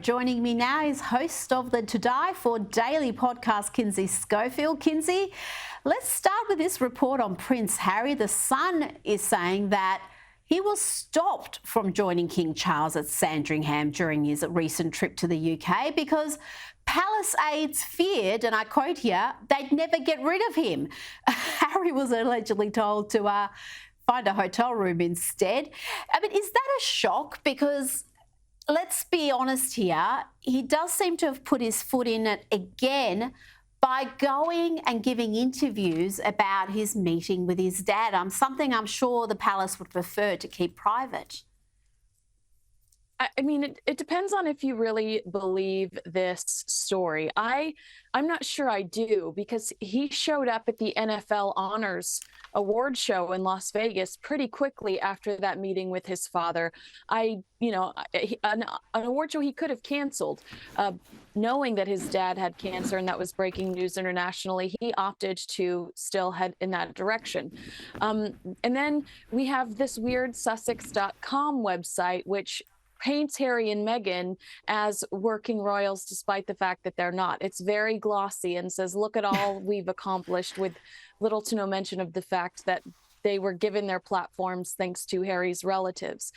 Joining me now is host of the To Die For Daily podcast, Kinsey Schofield. Kinsey, let's start with this report on Prince Harry. The Sun is saying that he was stopped from joining King Charles at Sandringham during his recent trip to the UK because palace aides feared, and I quote here, they'd never get rid of him. Harry was allegedly told to find a hotel room instead. I mean, is that a shock? Because let's be honest here, he does seem to have put his foot in it again by going and giving interviews about his meeting with his dad. Something I'm sure the palace would prefer to keep private. I mean, it depends on if you really believe this story. I'm not sure I do, because he showed up at the NFL Honors Award show in Las Vegas pretty quickly after that meeting with his father. An award show he could have canceled, knowing that his dad had cancer and that was breaking news internationally. He opted to still head in that direction. And then we have this weird Sussex.com website, which paints Harry and Meghan as working royals, despite the fact that they're not. It's very glossy and says, look at all we've accomplished, with little to no mention of the fact that they were given their platforms thanks to Harry's relatives.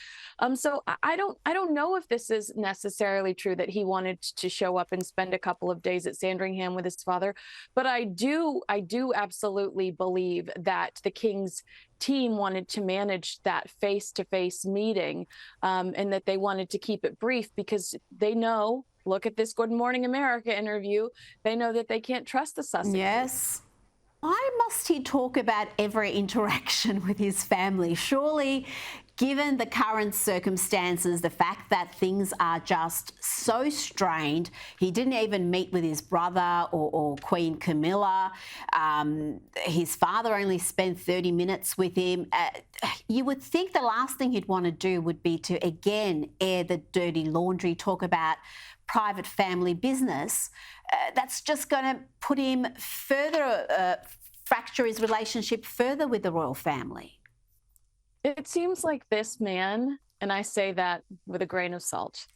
So I don't know if this is necessarily true that he wanted to show up and spend a couple of days at Sandringham with his father, but I do absolutely believe that the King's team wanted to manage that face-to-face meeting, and that they wanted to keep it brief because they know, look at this Good Morning America interview, they know that they can't trust the Sussexes. Yes. Why must he talk about every interaction with his family? Surely, given the current circumstances, the fact that things are just so strained, he didn't even meet with his brother or Queen Camilla. His father only spent 30 minutes with him. You would think the last thing he'd want to do would be to, again, air the dirty laundry, talk about private family business. That's just going to put him further, fracture his relationship further with the royal family. It seems like this man, and I say that with a grain of salt,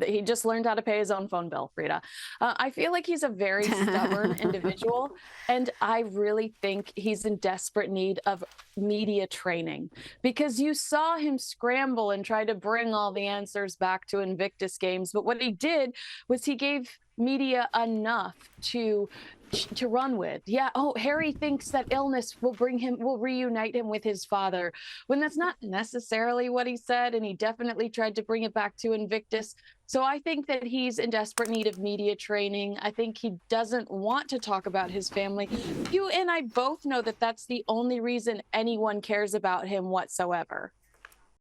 he just learned how to pay his own phone bill, Rita. I feel like he's a very stubborn individual, and I really think he's in desperate need of media training, because you saw him scramble and try to bring all the answers back to Invictus Games. But what he did was he gave media enough to run with. Yeah, oh, Harry thinks that illness will reunite him with his father, when that's not necessarily what he said, and he definitely tried to bring it back to Invictus. So I think that he's in desperate need of media training. I think he doesn't want to talk about his family. You and I both know that that's the only reason anyone cares about him whatsoever.